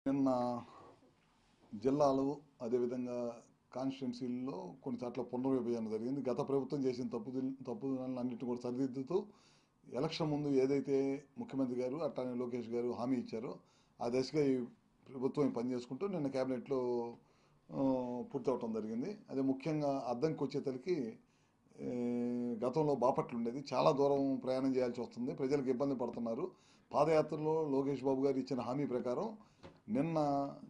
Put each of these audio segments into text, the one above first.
నిన్న జిల్లాలు అదేవిధంగా కాన్స్టిట్యున్సీల్లో కొన్ని చోట్ల పునర్విభజన జరిగింది. గత ప్రభుత్వం చేసిన తప్పుదనాలన్నింటినీ కూడా సరిదిద్దుతూ ఎలక్షన్ ముందు ఏదైతే ముఖ్యమంత్రి గారు అట్లానే లోకేష్ గారు హామీ ఇచ్చారో ఆ దశగా ఈ ప్రభుత్వం పనిచేసుకుంటూ నిన్న కేబినెట్లో పూర్తవటం జరిగింది. అదే ముఖ్యంగా అద్దంకి వచ్చేసరికి గతంలో బాపట్ల ఉండేది, చాలా దూరం ప్రయాణం చేయాల్సి వస్తుంది, ప్రజలకు ఇబ్బంది పడుతున్నారు. పాదయాత్రలో లోకేష్ బాబు గారు ఇచ్చిన హామీ ప్రకారం నిన్న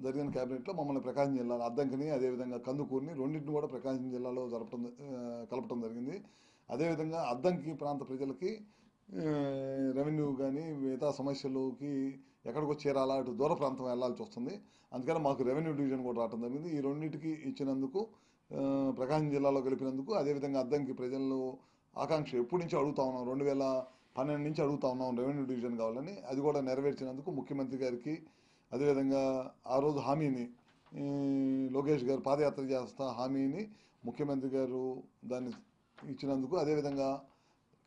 జరిగిన కేబినెట్లో మమ్మల్ని ప్రకాశం జిల్లాలో అద్దంకిని అదేవిధంగా కందుకూరిని రెండింటిని కూడా ప్రకాశం జిల్లాలో కలపడం జరిగింది. అదేవిధంగా అద్దంకి ప్రాంత ప్రజలకి రెవెన్యూ కానీ మిగతా సమస్యలకి ఎక్కడికో చేరాలా, అటు దూర ప్రాంతం వెళ్లాల్సి వస్తుంది. అందుకని మాకు రెవెన్యూ డివిజన్ కూడా రావడం జరిగింది. ఈ రెండింటికి ఇచ్చినందుకు ప్రకాశం జిల్లాలో కలిపినందుకు అదేవిధంగా అద్దంకి ప్రజలు ఆకాంక్ష ఎప్పటి నుంచి అడుగుతా ఉన్నాం, 2012 నుంచి అడుగుతా ఉన్నాం రెవెన్యూ డివిజన్ కావాలని. అది కూడా నెరవేర్చినందుకు ముఖ్యమంత్రి గారికి అదేవిధంగా ఆ రోజు హామీని లోకేష్ గారు పాదయాత్ర చేస్తా హామీని ముఖ్యమంత్రి గారు దాన్ని ఇచ్చినందుకు, అదేవిధంగా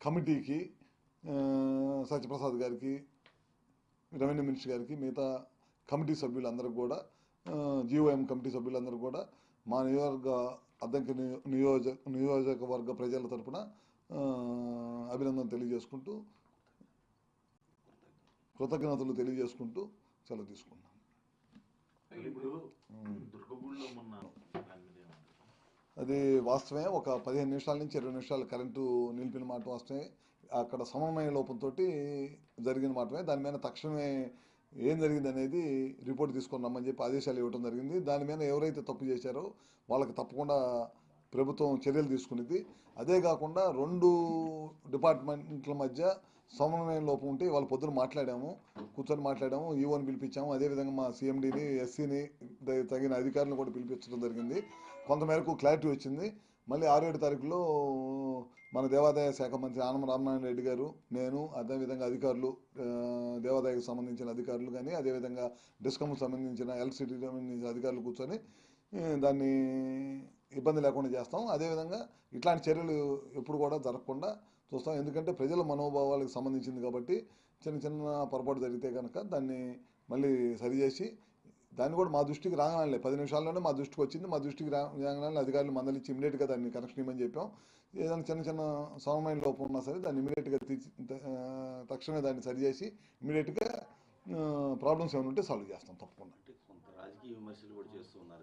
కమిటీకి సత్యప్రసాద్ గారికి, రెవెన్యూ మినిస్టర్ గారికి, మిగతా కమిటీ సభ్యులందరికీ కూడా, జీఓఎం కమిటీ సభ్యులందరూ కూడా మా అద్దంకి నియోజకవర్గ ప్రజల తరఫున అభినందన తెలియజేసుకుంటూ, కృతజ్ఞతలు తెలియజేసుకుంటూ సెలవు తీసుకున్నాం. అది వాస్తవమే. ఒక 15 నిమిషాల నుంచి 20 నిమిషాలు కరెంటు నిలిపిన మాట వాస్తవమే. అక్కడ సమన్వయ లోపంతో జరిగిన మాటమే. దాని మీద తక్షణమే ఏం జరిగింది అనేది రిపోర్ట్ తీసుకొని రమ్మని చెప్పి ఆదేశాలు ఇవ్వడం జరిగింది. దాని మీద ఎవరైతే తప్పు చేశారో వాళ్ళకి తప్పకుండా ప్రభుత్వం చర్యలు తీసుకునేది. అదే కాకుండా 2 డిపార్ట్మెంట్ల మధ్య సమన్వయ లోపం ఉంటే వాళ్ళ పొద్దున కూర్చొని మాట్లాడాము, ఈఓని పిలిపించాము, అదేవిధంగా మా సిఎండిని, ఎస్సీని, తగిన అధికారులను కూడా పిలిపించడం జరిగింది. కొంతమేరకు క్లారిటీ వచ్చింది. మళ్ళీ 6-7 తారీఖులో మన దేవాదాయ శాఖ మంత్రి ఆనం రామనారాయణ రెడ్డి గారు, నేను, అదేవిధంగా అధికారులు, దేవాదాయకు సంబంధించిన అధికారులు కానీ అదేవిధంగా డిస్కమ్కు సంబంధించిన ఎలక్ట్రిసిటీ సంబంధించిన అధికారులు కూర్చొని దాన్ని ఇబ్బంది లేకుండా చేస్తాం. అదేవిధంగా ఇట్లాంటి చర్యలు ఎప్పుడు కూడా జరగకుండా చూస్తాం. ఎందుకంటే ప్రజల మనోభావాలకు సంబంధించింది కాబట్టి చిన్న చిన్న పొరపాటు జరిగితే కనుక దాన్ని మళ్ళీ సరిచేసి, దాన్ని కూడా మా దృష్టికి రాగానే 10 నిమిషాల్లోనే మా దృష్టికి వచ్చింది. మా దృష్టికి రాగానే అధికారులు మందలిచ్చి ఇమీడియట్గా దాన్ని కనెక్షన్ ఇవ్వమని చెప్పాం. ఏదైనా చిన్న చిన్న సమన్వయ లోపం ఉన్నా సరే దాన్ని ఇమీడియట్గా తక్షణమే దాన్ని సరిచేసి ఇమీడియట్గా ప్రాబ్లమ్స్ ఏమైనా ఉంటే సాల్వ్ చేస్తాం తప్పకుండా.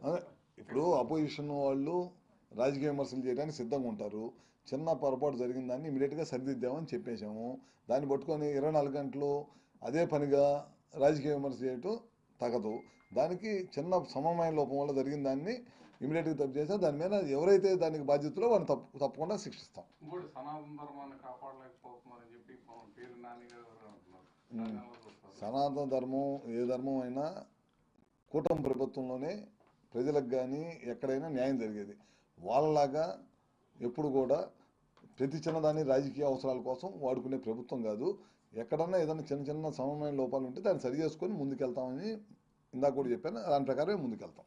అదే ఇప్పుడు అపోజిషన్ వాళ్ళు రాజకీయ విమర్శలు చేయడానికి సిద్ధంగా ఉంటారు. చిన్న పొరపాటు జరిగిన దాన్ని ఇమీడియట్గా సరిదిద్దామని చెప్పేశాము. దాన్ని పట్టుకొని 24 గంటలు అదే పనిగా రాజకీయ విమర్శ చేయటం తగదు. దానికి చిన్న సమన్వయ లోపం వల్ల జరిగిన దాన్ని ఇమీడియట్గా తప్పు చేస్తే దాని మీద ఎవరైతే దానికి బాధ్యతలో వాళ్ళని తప్పకుండా శిక్షిస్తాం. సనాతన ధర్మం ఏ ధర్మం అయినా కూటమి ప్రభుత్వంలోనే ప్రజలకు కానీ ఎక్కడైనా న్యాయం జరిగేది. వాళ్ళలాగా ఎప్పుడు కూడా ప్రతి చిన్నదాన్ని రాజకీయ అవసరాల కోసం వాడుకునే ప్రభుత్వం కాదు. ఎక్కడన్నా ఏదైనా చిన్న చిన్న సమన్వయ లోపాలు ఉంటే దాన్ని సరి చేసుకొని ముందుకెళ్తామని ఇందాక కూడా చెప్పాను. దాని ప్రకారమే ముందుకెళ్తాం.